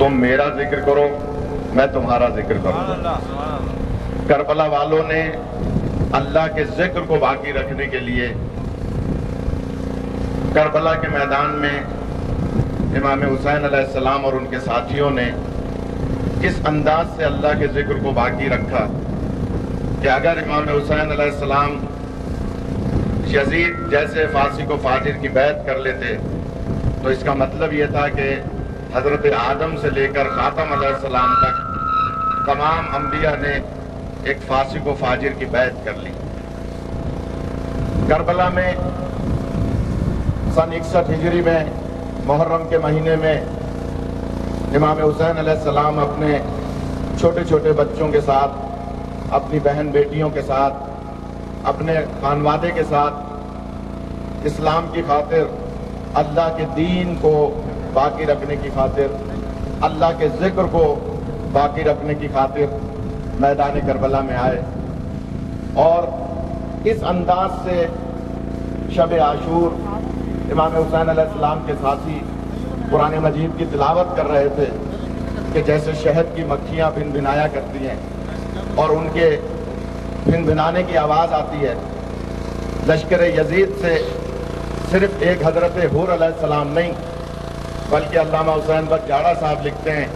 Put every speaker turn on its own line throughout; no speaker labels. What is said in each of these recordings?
तुम मेरा जिक्र करो मैं तुम्हारा जिक्र करूंगा। करबला वालों ने अल्लाह के जिक्र को बाकी रखने के लिए करबला के मैदान में इमाम हुसैन अलैहिस्सलाम और उनके साथियों ने इस अंदाज से अल्लाह के जिक्र को बाकी रखा कि अगर इमाम हुसैन अलैहिस्सलाम यजीद जैसे फासिक व फाजिर की बैत कर लेते तो इसका मतलब यह था कि हजरत आदम से लेकर खातम अलैहिस्सलाम तक तमाम अंबिया ने एक फासिक व फाजिर की बैत कर ली। करबला में सन 61 हिजरी में मुहर्रम के महीने में इमाम हुसैन अलैहिस्सलाम अपने छोटे छोटे बच्चों के साथ, अपनी बहन बेटियों के साथ, अपने खानवादे के साथ इस्लाम की खातिर, अल्लाह के दीन को बाकी रखने की खातिर, अल्लाह के जिक्र को बाकी रखने की खातिर मैदान करबला में आए और इस अंदाज से शब आशूर इमाम हुसैन अलैहिस्सलाम के साथी कुरान मजीद की तिलावत कर रहे थे कि जैसे शहद की मक्खियां भिनभिनाया करती हैं और उनके भिनभिनाने की आवाज़ आती है। लश्कर यजीद से सिर्फ एक हजरत हुर अलैहिस्सलाम नहीं बल्कि अल्लामा हुसैन बख्श जाड़ा साहब लिखते हैं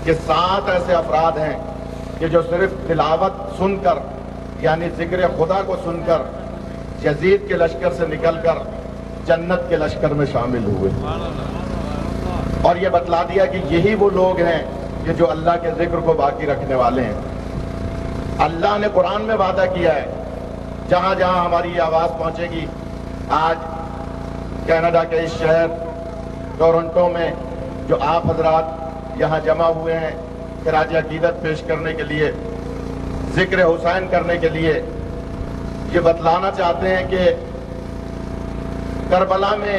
कि 7 ऐसे अफराद हैं कि जो सिर्फ तिलावत सुनकर यानी जिक्र खुदा को सुनकर यजीद के लश्कर से निकलकर जन्नत के लश्कर में शामिल हुए और ये बतला दिया कि यही वो लोग हैं कि जो अल्लाह के जिक्र को बाकी रखने वाले हैं। अल्लाह ने कुरान में वादा किया है जहां जहां हमारी ये आवाज पहुंचेगी। आज कनाडा के इस शहर टोरंटो में जो आप हजरात यहाँ जमा हुए हैं खिराज अकीदत पेश करने के लिए, जिक्र हुसैन करने के लिए, ये बतलाना चाहते हैं कि करबला में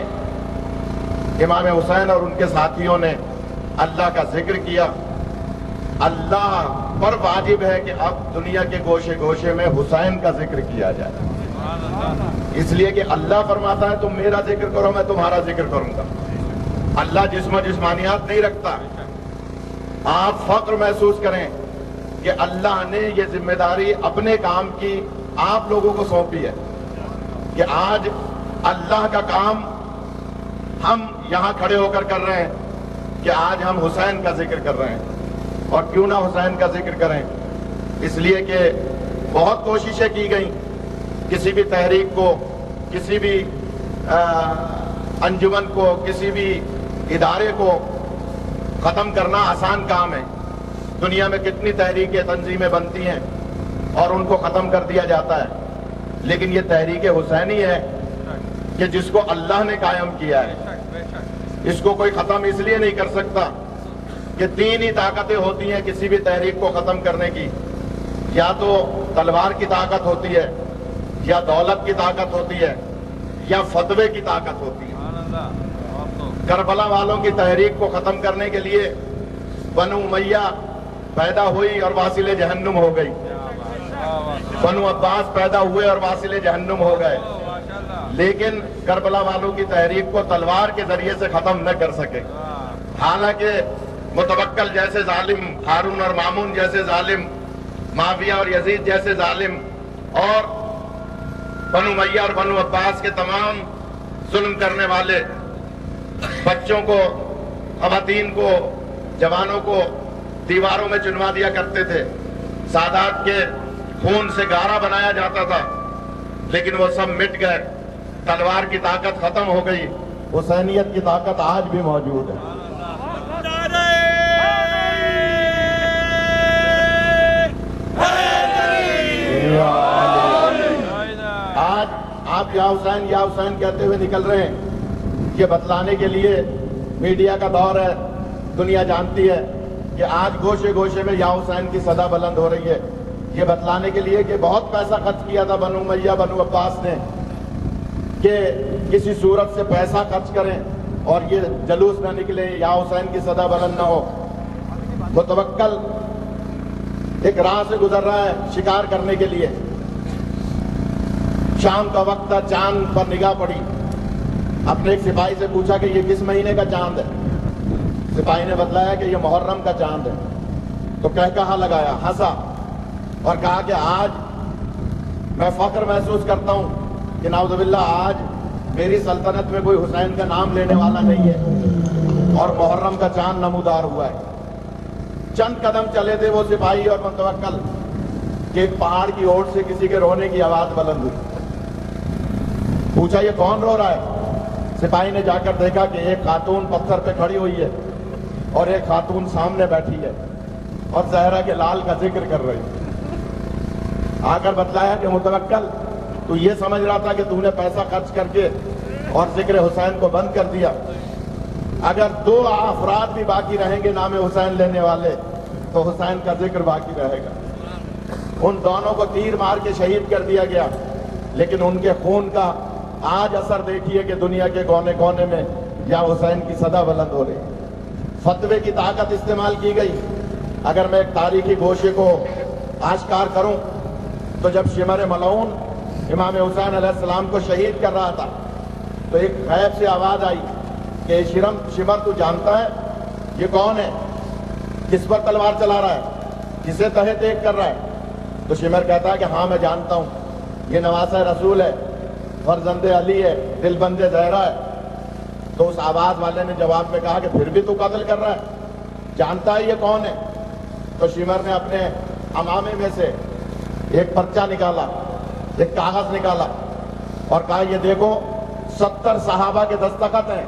इमाम हुसैन और उनके साथियों ने अल्लाह का जिक्र किया। अल्लाह पर वाजिब है कि अब दुनिया के गोशे गोशे में हुसैन का जिक्र किया जाए, इसलिए कि अल्लाह फरमाता है तुम मेरा जिक्र करो मैं तुम्हारा जिक्र करूंगा। अल्लाह जिस्मानियात नहीं रखता। आप फक्र महसूस करें कि अल्लाह ने ये जिम्मेदारी अपने काम की आप लोगों को सौंपी है कि आज अल्लाह का काम हम यहां खड़े होकर कर रहे हैं कि आज हम हुसैन का जिक्र कर रहे हैं। और क्यों ना हुसैन का जिक्र करें, इसलिए कि बहुत कोशिशें की गई, किसी भी तहरीक को, किसी भी अंजुमन को, किसी भी इदारे को खत्म करना आसान काम है। दुनिया में कितनी तहरीकें तंजीमें बनती हैं और उनको खत्म कर दिया जाता है, लेकिन ये तहरीक हुसैनी है कि जिसको अल्लाह ने कायम किया है। इसको कोई खत्म इसलिए नहीं कर सकता कि 3 ही ताकतें होती हैं किसी भी तहरीक को खत्म करने की, या तो तलवार की ताकत होती है, या दौलत की ताकत होती है, या फतवे की ताकत होती है। करबला वालों की तहरीक को खत्म करने के लिए बनु उमैया पैदा हुई और वासिले जहन्नुम हो गई, बनु अब्बास पैदा हुए और वासिले जहन्नुम हो गए, लेकिन करबला वालों की तहरीक को तलवार के जरिए से खत्म न कर सके। हालांकि मुतवक्कल जैसे जालिम, हारून और मामून जैसे जालिम, माविया और यजीद जैसे जालिम और बनु उमैया और बनु अब्बास के तमाम जुल्म करने वाले बच्चों को, खवातीन को, जवानों को दीवारों में चुनवा दिया करते थे। सादात के खून से गारा बनाया जाता था, लेकिन वो सब मिट गए। तलवार की ताकत खत्म हो गई, हुसैनियत की ताकत आज भी मौजूद है। आज आप या हुसैन कहते हुए निकल रहे हैं, ये बतलाने के लिए मीडिया का दौर है। दुनिया जानती है कि आज गोशे गोशे में या हुसैन की सदा बुलंद हो रही है। ये बतलाने के लिए कि बहुत पैसा खर्च किया था बनु उमैया बनु अब्बास ने कि किसी सूरत से पैसा खर्च करें और ये जलूस न निकले, या हुसैन की सदा बुलंद न हो। मुतवक्कल एक राह से गुजर रहा है शिकार करने के लिए, शाम का वक्त था, चांद पर निगाह पड़ी। अपने एक सिपाही से पूछा कि ये किस महीने का चांद है। सिपाही ने बतलाया कि ये मुहर्रम का चांद है। तो कह कहा लगाया, हंसा और कहा कि आज मैं फख्र महसूस करता हूं कि नाउज़ुबिल्लाह आज मेरी सल्तनत में कोई हुसैन का नाम लेने वाला नहीं है और मुहर्रम का चांद नमूदार हुआ है। चंद कदम चले थे वो सिपाही और मुतवक्किल कि एक पहाड़ की ओर से किसी के रोने की आवाज बुलंद हुई। पूछा, ये कौन रो रहा है? सिपाही ने जाकर देखा कि एक खातून पत्थर पे खड़ी हुई है और एक खातून सामने बैठी है और ज़हरा के लाल का जिक्र कर रही है। आकर बतलाया कि मुतवक्किल, तू ये समझ रहा था कि तूने पैसा खर्च करके और जिक्र हुसैन को बंद कर दिया। अगर 2 अफराद भी बाकी रहेंगे नाम हुसैन लेने वाले तो हुसैन का जिक्र बाकी रहेगा। उन दोनों को तीर मार के शहीद कर दिया गया, लेकिन उनके खून का आज असर देखिए कि दुनिया के कोने कोने में या हुसैन की सदा बुलंद हो रही। फतवे की ताकत इस्तेमाल की गई। अगर मैं एक तारीखी गोशे को आश्कार करूं तो जब शिमर मलऊन इमाम हुसैन अलैहिस्सलाम को शहीद कर रहा था तो एक गैब से आवाज आई कि शिमर तू जानता है ये कौन है, किस पर तलवार चला रहा है, किसे तहे तेग कर रहा है? तो शिमर कहता है कि हाँ मैं जानता हूं, ये नवासा रसूल है, फरजंदे अली है, दिलबंदे ज़हरा है। तो उस आवाज वाले ने जवाब में कहा कि फिर भी तू कत्ल कर रहा है, जानता है ये कौन है? तो शिमर ने अपने अमामे में से एक पर्चा निकाला, एक कागज निकाला और कहा ये देखो 70 सहाबा के दस्तखत हैं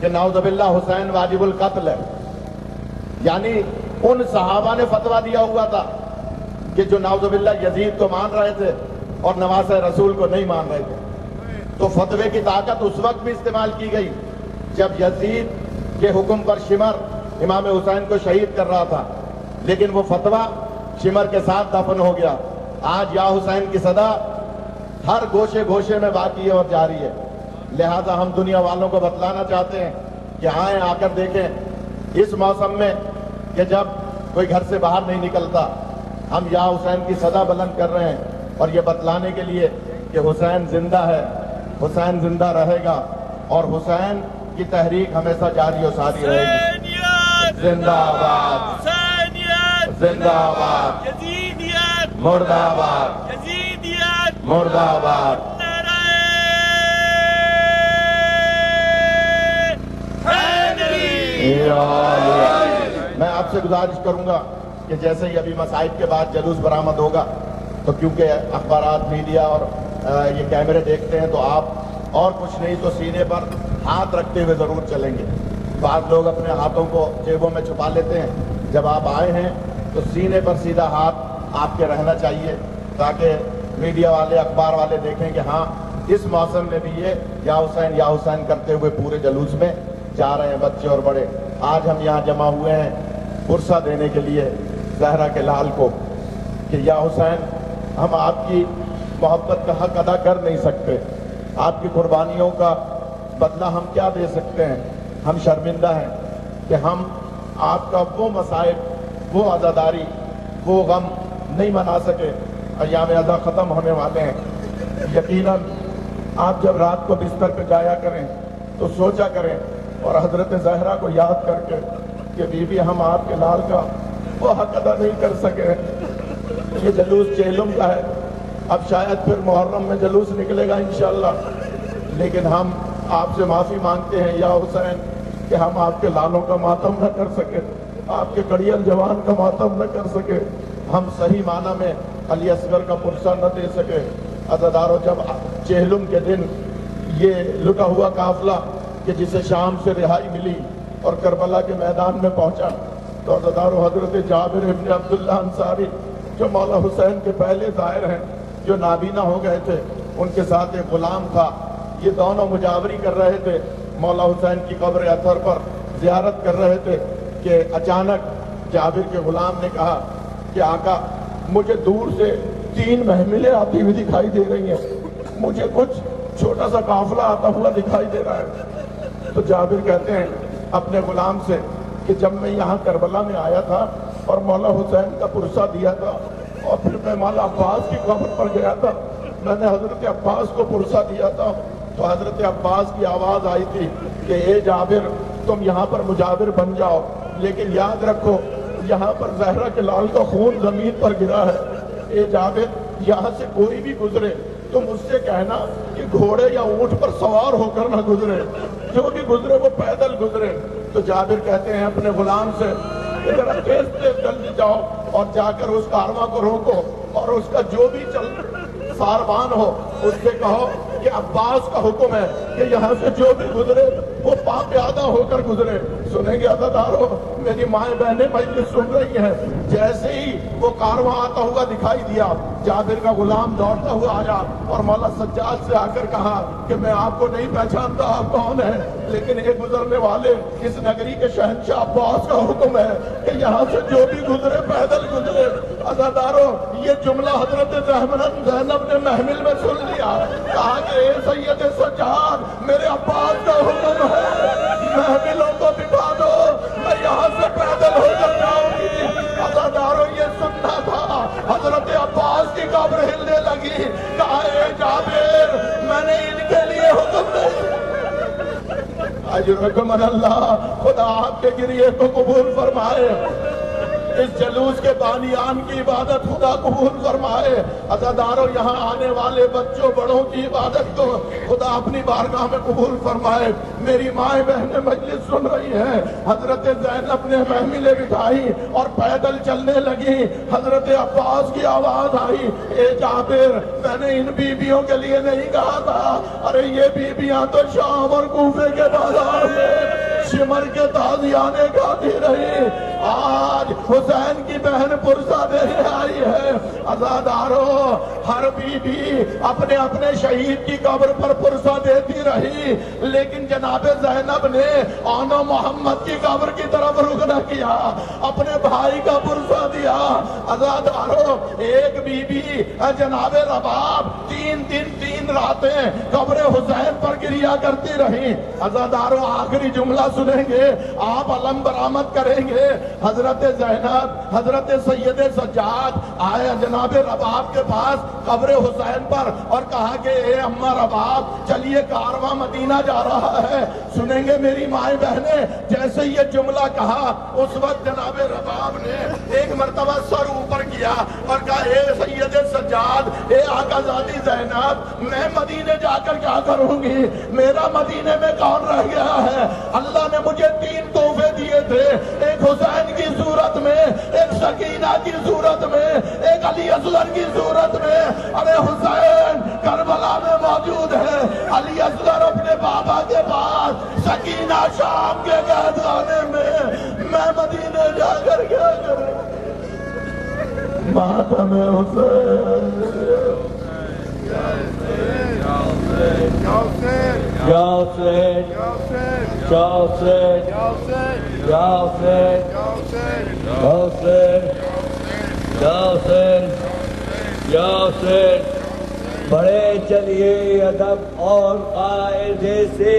कि नाउज़ुबिल्लाह हुसैन वाजिबुल कत्ल है। यानी उन सहाबा ने फतवा दिया हुआ था कि जो नाउज़ुबिल्लाह यजीद को मान रहे थे और नवासे रसूल को नहीं मान रहे थे। तो फतवे की ताकत उस वक्त भी इस्तेमाल की गई जब यजीद के हुक्म पर शिमर इमाम हुसैन को शहीद कर रहा था, लेकिन वो फतवा शिमर के साथ दफन हो गया। आज या हुसैन की सदा हर गोशे गोशे में बाकी है और जारी है। लिहाजा हम दुनिया वालों को बतलाना चाहते हैं कि आए, आकर देखें इस मौसम में कि जब कोई घर से बाहर नहीं निकलता, हम या हुसैन की सदा बुलंद कर रहे हैं और ये बतलाने के लिए कि हुसैन जिंदा है, हुसैन जिंदा रहेगा और हुसैन की तहरीक हमेशा जारी और सारी रहेगी। जिंदाबाद, जिंदाबाद, मुर्दाबाद, मुर्दाबाद। मैं आपसे गुजारिश करूंगा कि जैसे ही अभी मसाइब के बाद जलूस बरामद होगा तो क्योंकि अखबारात, मीडिया और ये कैमरे देखते हैं तो आप और कुछ नहीं तो सीने पर हाथ रखते हुए जरूर चलेंगे। बाद लोग अपने हाथों को जेबों में छुपा लेते हैं। जब आप आए हैं तो सीने पर सीधा हाथ आपके रहना चाहिए ताकि मीडिया वाले, अखबार वाले देखें कि हाँ इस मौसम में भी ये या हुसैन करते हुए पूरे जलूस में जा रहे हैं बच्चे और बड़े। आज हम यहाँ जमा हुए हैं पुरसा देने के लिए ज़हरा के लाल को कि या हुसैन, हम आपकी मोहब्बत का हक अदा कर नहीं सकते, आपकी कुर्बानियों का बदला हम क्या दे सकते हैं। हम शर्मिंदा हैं कि हम आपका वो मसाइब, वो आज़ादारी, वो गम नहीं मना सके। अय्याम अज़ा ख़त्म होने वाले हैं। यकीनन आप जब रात को बिस्तर पे जाया करें तो सोचा करें और हजरत ज़हरा को याद करके कि बीबी हम आपके लाल का वो हक अदा नहीं कर सके। ये जलूस चेलुम का है, अब शायद फिर मुहर्रम में जलूस निकलेगा इंशाअल्लाह, लेकिन हम आपसे माफ़ी मांगते हैं या हुसैन कि हम आपके लालों का मातम न कर सके, आपके कड़ियल जवान का मातम न कर सके, हम सही माना में अली असगर का पुरसा न दे सके। अज़ादारों, जब चेहलुम के दिन ये लुटा हुआ काफिला कि जिसे शाम से रिहाई मिली और करबला के मैदान में पहुंचा तो अज़ादारों हजरत जाबिर इब्न अब्दुल्लाह अंसारी जो मौला हुसैन के पहले ज़ाहिर हैं, जो नाबीना हो गए थे, उनके साथ एक गुलाम था। ये दोनों मुजावरी कर रहे थे, मौला हुसैन की कब्र अतर पर ज़ियारत कर रहे थे कि अचानक जाबिर के गुलाम ने कहा कि आका, मुझे दूर से 3 महमिलें आती हुई दिखाई दे रही हैं, मुझे कुछ छोटा सा काफिला आता हुआ दिखाई दे रहा है। तो जाबिर कहते हैं अपने गुलाम से कि जब मैं यहाँ करबला में आया था और मौला हुसैन का पुरसा दिया था और फिर मैं मौला अब्बास की कब्र पर गया था, मैंने हजरत अब्बास को पुरसा दिया था तो हजरत अब्बास की आवाज़ आई थी कि ए जाबिर, तुम यहाँ पर मुजाविर बन जाओ, लेकिन याद रखो यहाँ पर जहरा के लाल का खून जमीन पर गिरा है। ए जावेद, यहाँ से कोई भी गुजरे तुम उससे कहना कि घोड़े या ऊंट पर सवार होकर ना गुजरे, जो भी गुजरे वो पैदल गुजरे। तो जाबिर कहते हैं अपने गुलाम से कि जरा तेज तेज जल्दी जाओ और जाकर उस कारवां को रोको और उसका जो भी सारवान हो उससे कहो कि अब्बास का हुक्म है कि यहाँ से जो भी गुजरे वो प्यादा होकर गुजरे। सुनेंगे अज़ादारों, मेरी माएँ बहनें मजलिस सुन रही हैं। जैसे ही वो कारवां आता हुआ दिखाई दिया, जाबिर का गुलाम दौड़ता हुआ आया और मौला सज्जाद से आकर कहा कि मैं आपको नहीं पहचानता, आप कौन है, लेकिन एक गुजरने वाले इस नगरी के शहंशाह अब्बास का हुक्म है कि यहाँ से जो भी गुजरे पैदल गुजरे। अज़ादारों, ये जुमला हजरत ज़ैनब ने महमिल में सुन लिया। कहा कि ए सैयद सज्जाद, मेरे अब्बास का हुक्म है, महमिलों को बिठा दो, मैं यहाँ से पैदल होकर जाऊंगी। अज़ादारों, ये सुनना था। हजरत अब्बास की कब्र हिलने लगी। कहा ए जाबिर, मैंने इनके लिए हुक्म नहीं। अजरकम अल्लाह, खुदा आपके गिरिए को कबूल फरमाए, इस जलूस के बानियान की इबादत खुदा कबूल फरमाए। अज़ादारों, यहाँ आने वाले बच्चों बड़ों की इबादत को खुदा अपनी बारगाह में कबूल फरमाए। मेरी माएँ बहनें मजलिस सुन रही हैं। हजरत ज़ैनब ने महमिलें बिठाई और पैदल चलने लगी। हजरत अब्बास की आवाज आई, ए जाबिर, मैंने इन बीबियों के लिए नहीं कहा था। अरे ये बीबियां तो शाम और कूफे के बाजार में शिमर के ताजियाने गाती रही। आज हुसैन की बहन पुरसा देने आई है। अज़ादारों, हर बीबी अपने अपने शहीद की कब्र पर पुरसा देती रही, लेकिन जनाबे ज़ैनब ने आनो मोहम्मद की कब्र की तरफ रुख न किया, अपने भाई का पुरसा दिया। अज़ादारों, एक बीबी जनाबे रबाब 3 दिन 3 रातें कब्र हुसैन पर गिरिया करती रही। अज़ादारों, आखिरी जुमला सुनेंगे, आप अलम बरामद करेंगे। हजरत ज़ैनब, हजरत सैयद सज्जाद आए जनाबे रबाब के पास कब्र हुसैन पर और कहा कि ए अम्मा रबाब, चलिए कारवां मदीना जा रहा है। सुनेंगे मेरी माए बहने, जैसे ये जुमला कहा उस वक्त जनाबे रबाब ने एक मर्तबा सर ऊपर किया और कहा, ए सैयद सज्जाद, ए आकाज़ादी ज़ैनब, मैं मदीने जाकर क्या करूंगी, मेरा मदीने में कौन रह गया है। अल्लाह ने मुझे 3 तोहफे दिए थे, एक हुसैन की सूरत में, एक सकीना की सूरत में, एक अली असगर की सूरत में। अरे हुसैन करबला में मौजूद है, अली असगर अपने बाबा के पास, सकीना शाम के कैदखाने में, मैं मदीने जाकर क्या करूं। मातम हुसैन,
बड़े चलिए अदब और कायदे से,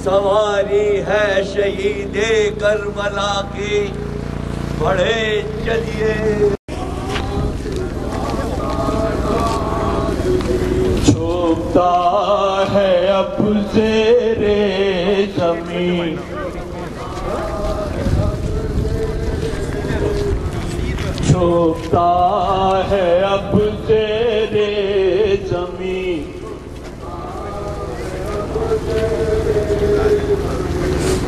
सवारी है शहीदे करबला की, बड़े चलिए।
छुपता है अब ज़ेरे ज़मीं, छुपता है अब ज़ेरे ज़मीं,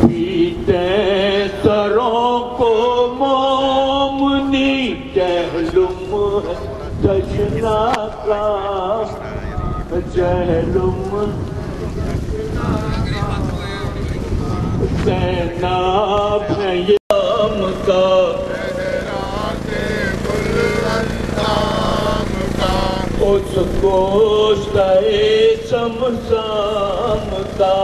पीते सरों को मोमनी कहलुम तशना का, जहलुम ज़ैनब है याम का, उस गोश्त-ए शमशाम का,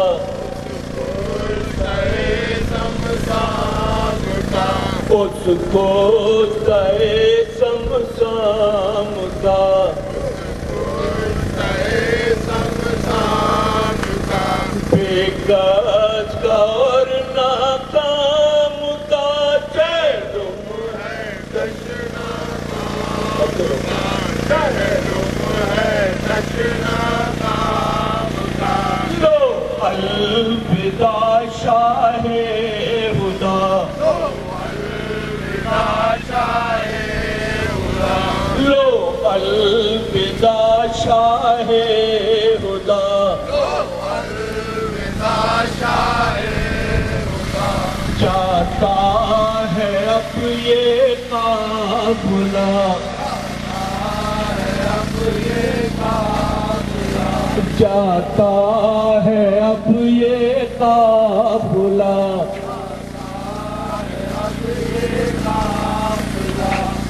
उस गोश्त-ए शमशाम का, बेगस का और नाकाम का, जहलुम है तशना का, लो अलविदा शाहे अलविदा शाहे हुदा,
अलविदा शाहे हुदा,
जाता है अब ये काफिला, जाता है अब ये काफिला,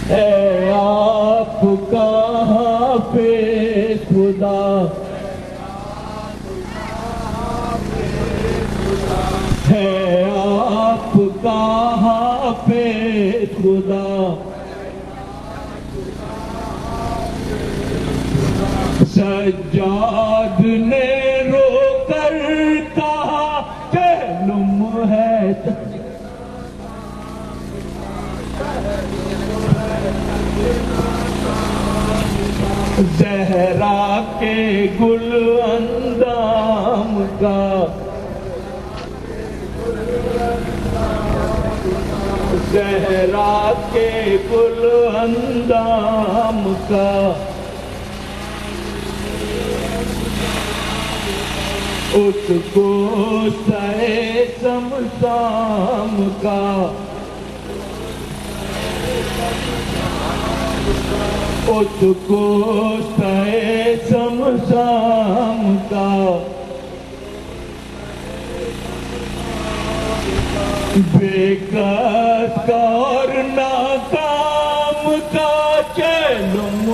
है आपका हाफिज़ खुदा, है आपका हाफिज़ खुदा, सज्जाद ने रोकर कहा चलुम है, ज़हरा के गुल अंदाम का, ज़हरा के गुल अंदाम का, उसको सहे समसाम का, उसको सहे समसाम का, बेकस का और नाकाम का चलुम,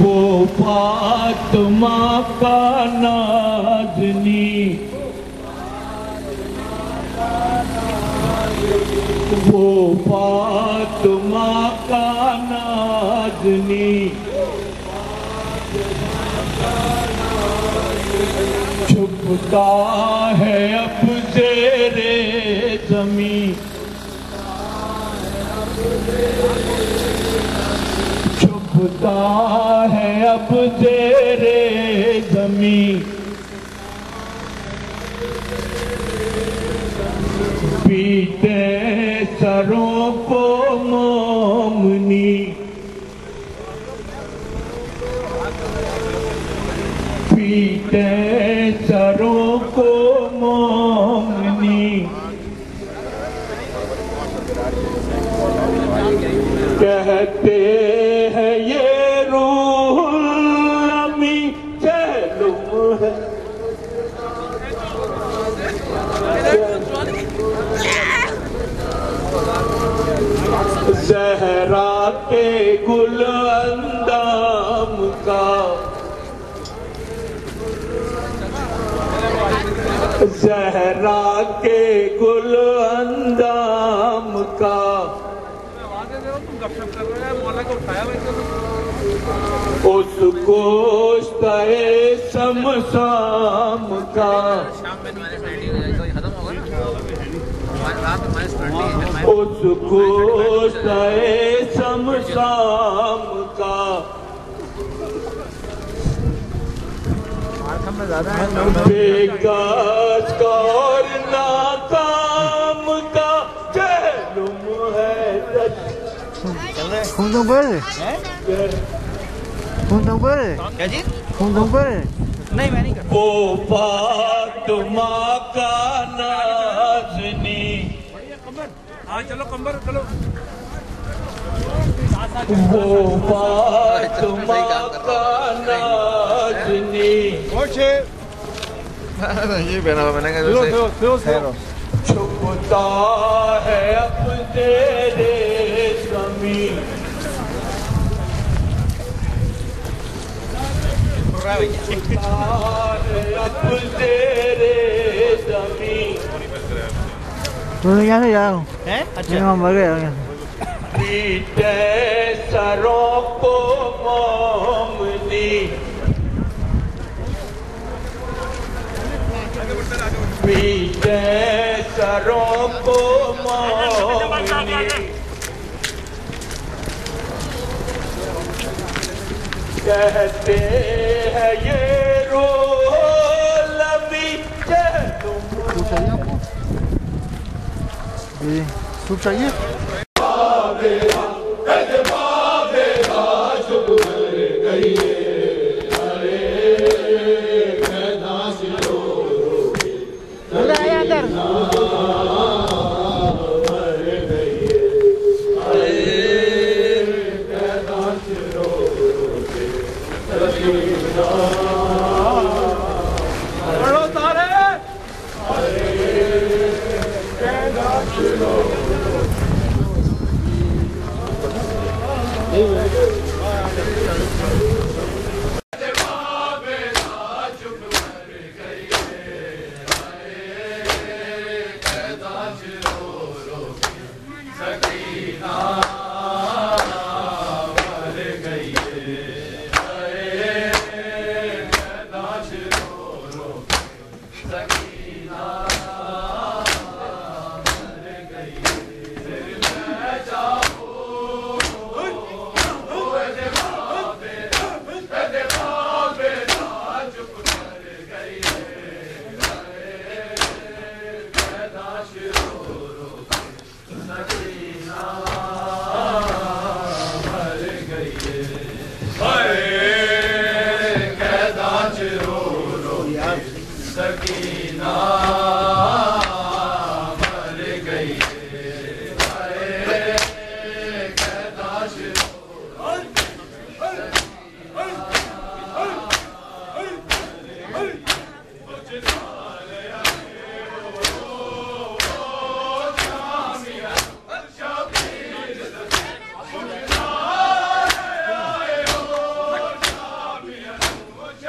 वो फातिमा का नाज़नी, वो फातिमा का नाज़नी, छुपता है अब ज़ेरे ज़मीं, छुपता है अब ज़ेरे ज़मीं, पीते सरों को मोमनी, पीते सरों को मोमनी, कहते हैं ये रूहुल अमी चलुम है, ज़हरा के गुल अंदाम का, ज़हरा के गुल अंदाम का, उसको सहे समसाम का, उसको सहे समसाम का, बेकस का और नाकाम का चलुम है,
Không thông bơi. Không thông bơi.
क्या चीज?
Không thông bơi.
नहीं मैं नहीं करता।
वो फातिमा का नाज़नी,
हाँ चलो कंबर चलो।
वो फातिमा का नाज़नी,
ये पहना हुआ मैंने कहा
छुपता है अब तेरे ज़मीं, छुपता है अब तेरे ज़मीं,
Tôi nhắn thấy sao?
हैं?
Nhưng mà mới cái
पीते सरों को मोमनी, पीते सरों को मोमनी, कहते हैं ये रोल अभी चलुम
ये सूप चाहिए?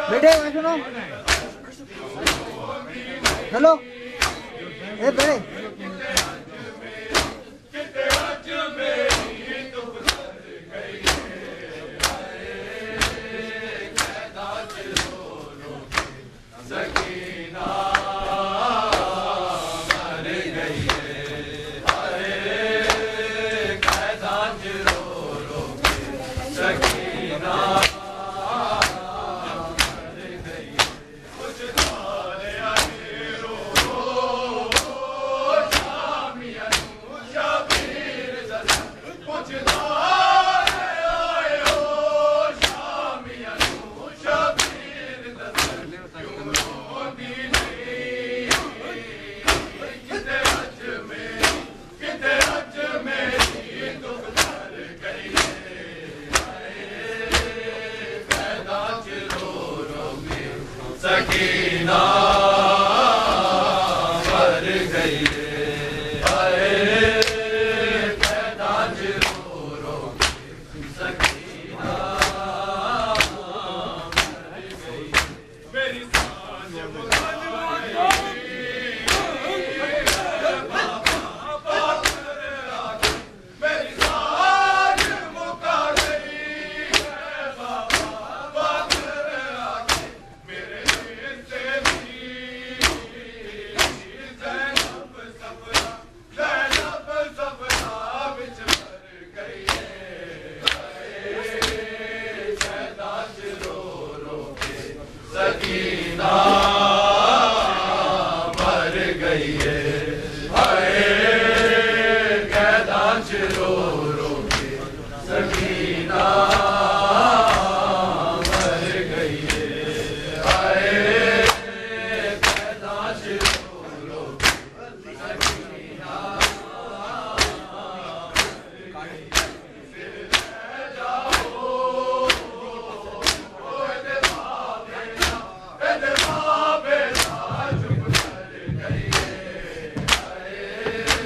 बेटे सुनो, हेलो, ए बेटे
सकीना मर गई आए कैदा रो रो सकीना मर गई मेरी सांस सकीना मर गई है हाय कैदा रो रो के सकीना मर गई है हाय कैदा रो रो सकीना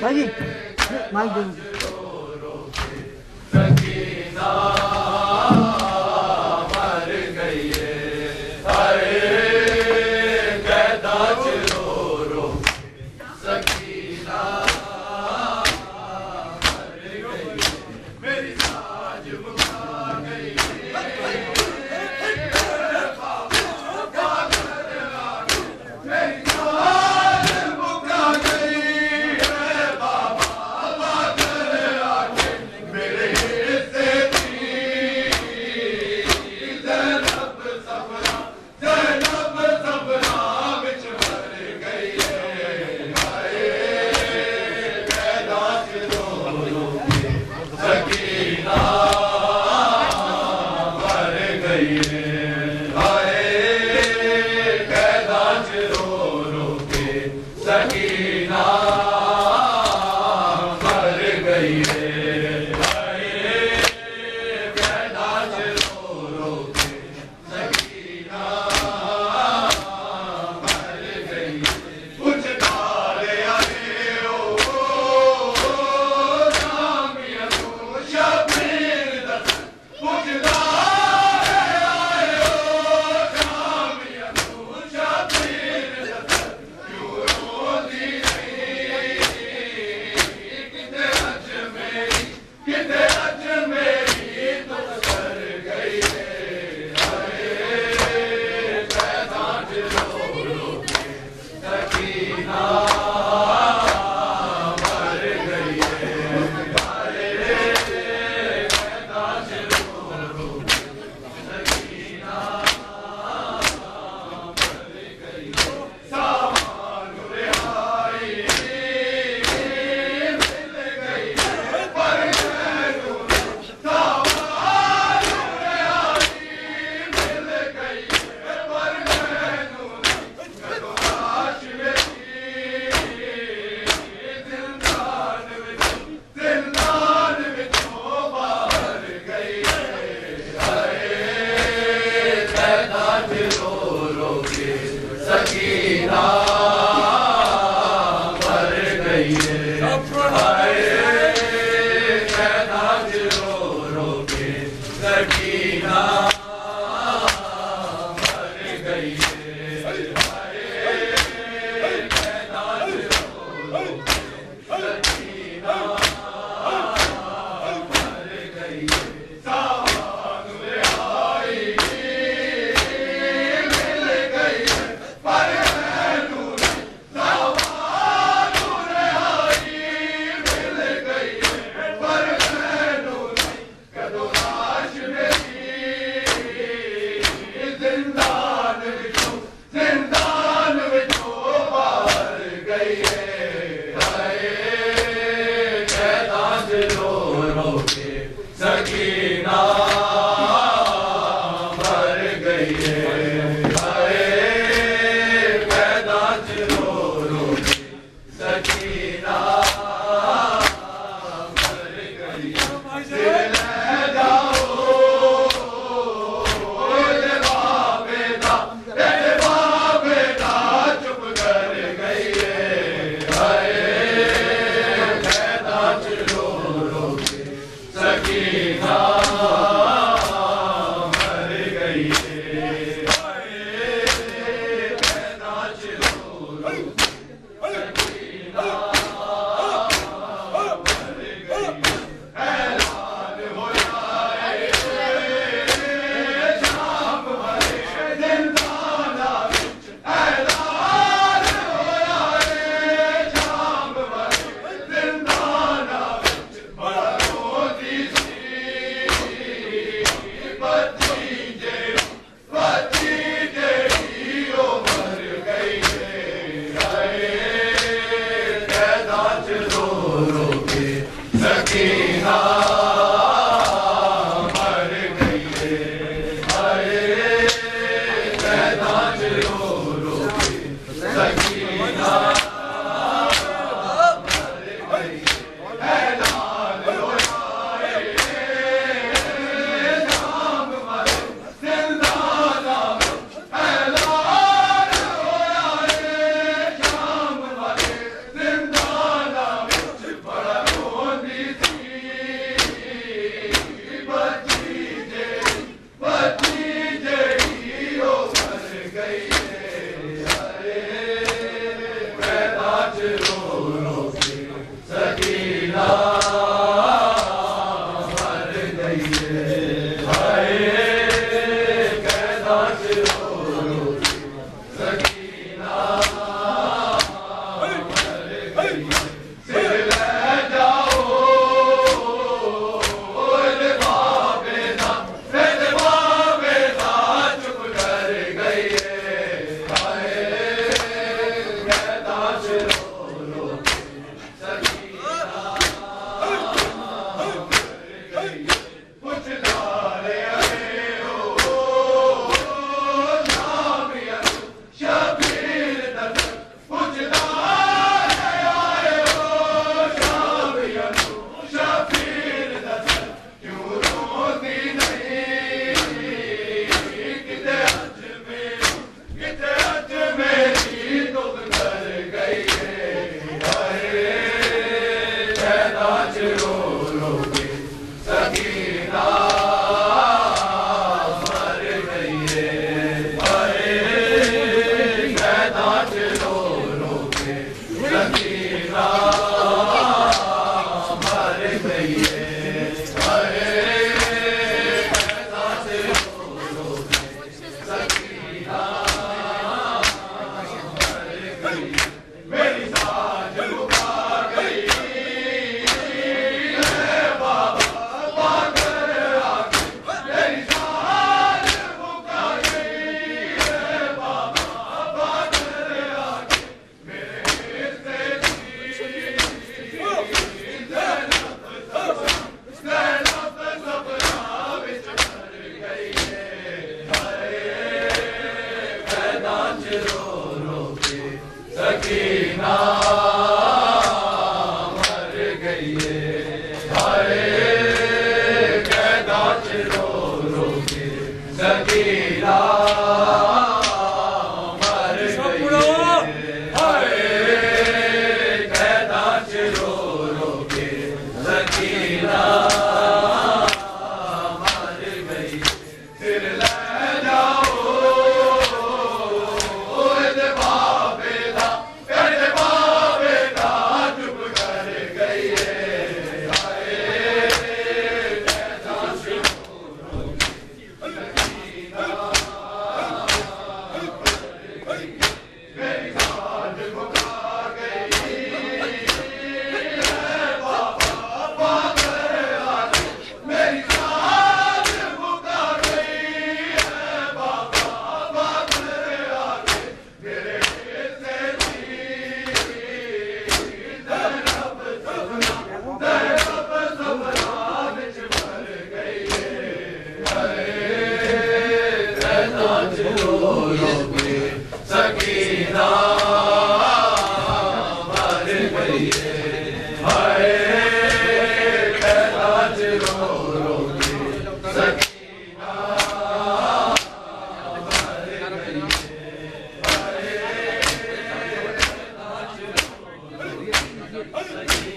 भाई माइक दे
सकीना मर गई है हाय कैदा रो रो सकीना मर गई मेरी साज मुका गई मेरी साज मुका गई गई अरे पैदाच रो रो के सकीना मर गई हाय पैदाच रो रो के सकीना मर गई सिर ले जाओ बेदा चुप कर गई हाय पैदाच रो रो सकीना कुछ लारे हो नामिया शबीर दस कुछ लारे आए हो शामिया शबीर दस क्यों रोती नहीं किते अज मेरी तुम कर गई हाय पैदाच रो रो के सकीना मर गई हाय पैदाच रो रो के सकीना मर गई हाय पैदाच रो रो के सकीना मर गई मेरी साँझ मुका गई है बाबा पाकर आके मेरी साँझ मुका गई है बाबा पाकर आके मेरे हिस्से ज़ैनब सपना विच मर गई हाय पैदाच रो रो के सकीना मर गई हाय पैदाच रो रो के सकीना मर गई हाय पैदाच रो रो के सकीना मर गई सिर ले जाओ बेदा चुप कर गई हाय पैदाच रो रो सकीना मेरी साँझ मुका गई है बाबा पाकर आके मेरी साँझ मुका गई है बाबा पाकर आके मेरे हिस्से ज़ैनब सपना विच मर गई हाय पैदाच रो रो के सकीना मर गई हाय पैदाच रो रो के सकीना मर गई हाय पैदाच रो रो के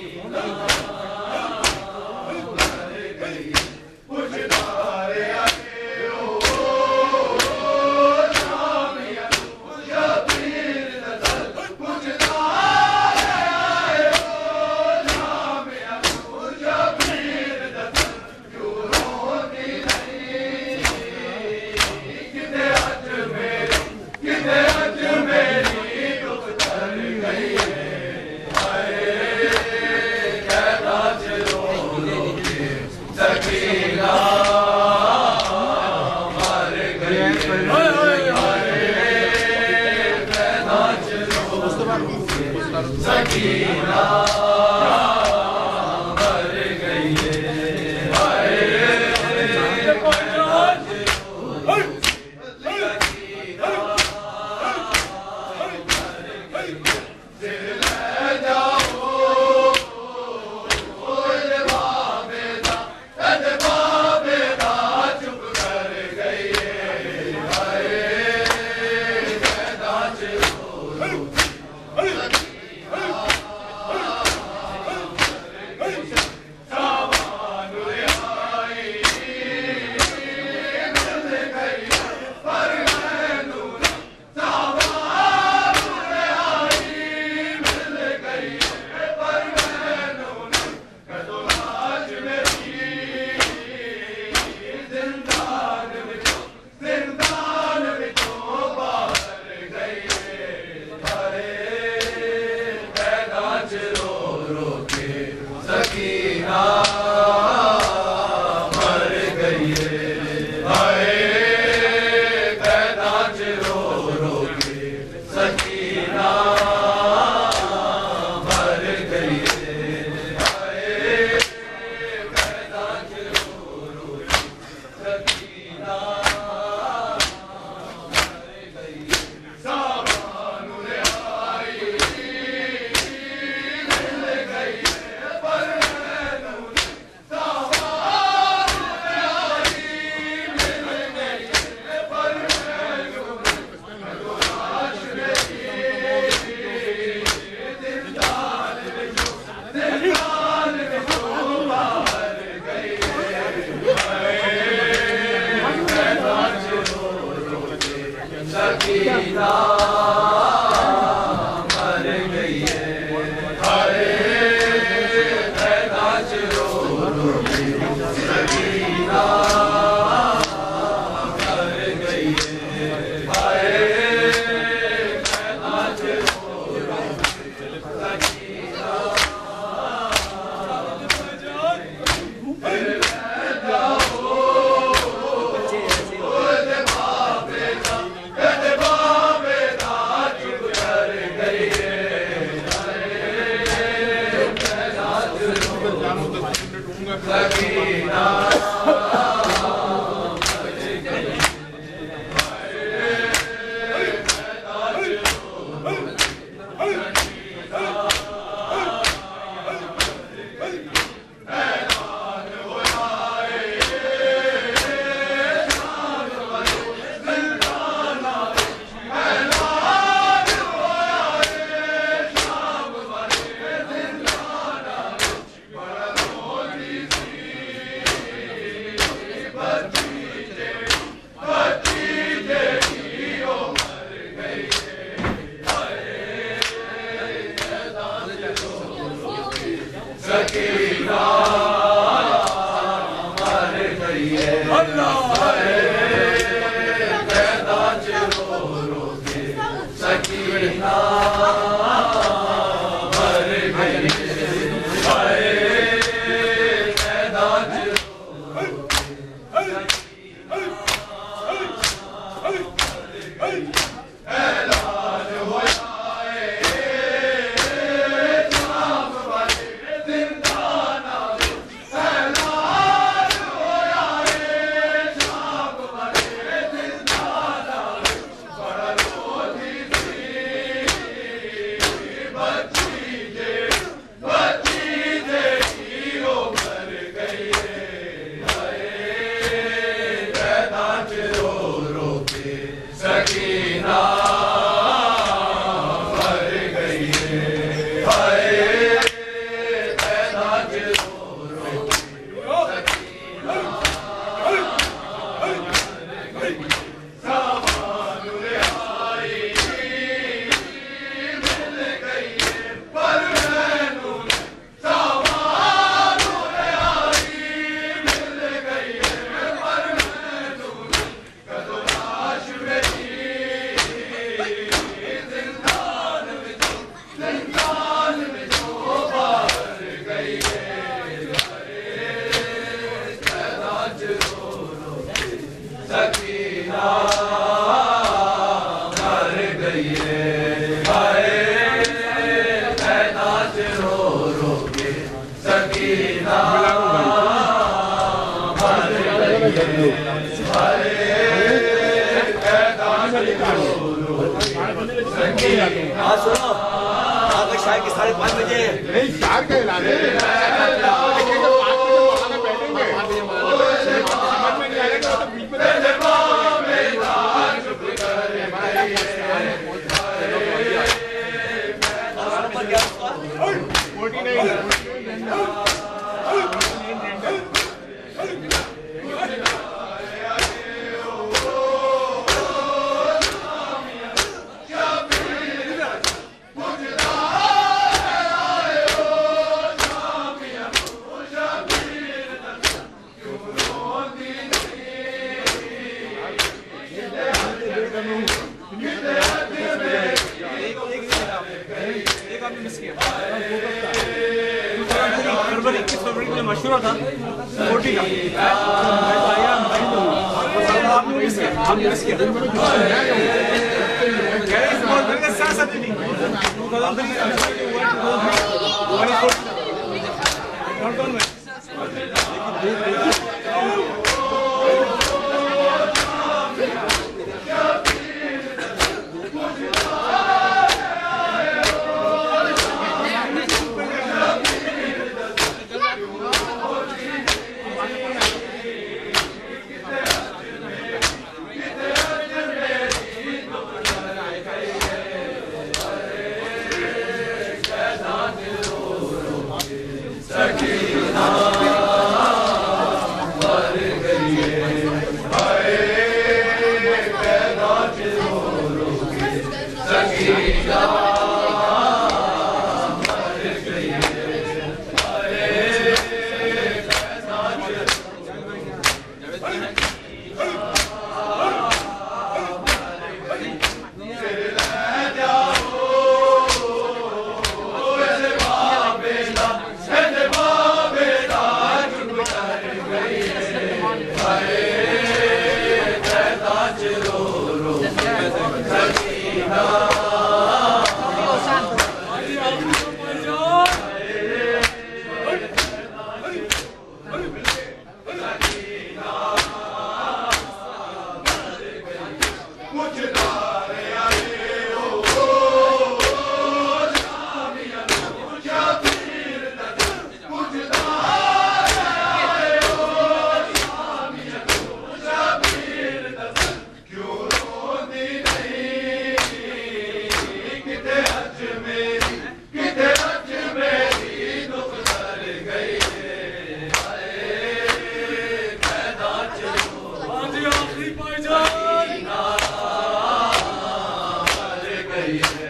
सकीना मर गई कुछ लारे आए हो नामिया शबीर दस कुछ लारे आए हो नामिया शबीर दस क्यों रोती नहीं किते अज मेरी दुख कर गई हाय पैदाच रो रो के सकीना मर गई हाय पैदाच रो रो के सकीना मर गई हाय पैदाच रो रो के सकीना मर गई सिर ले जाओ बेदा चुप कर गई हाय पैदाच रो रो के सकीना
हाँ सुनो, आगे शायद 5:30 बजे
नहीं 4 के लाने
मशहूर था मोटी का
गई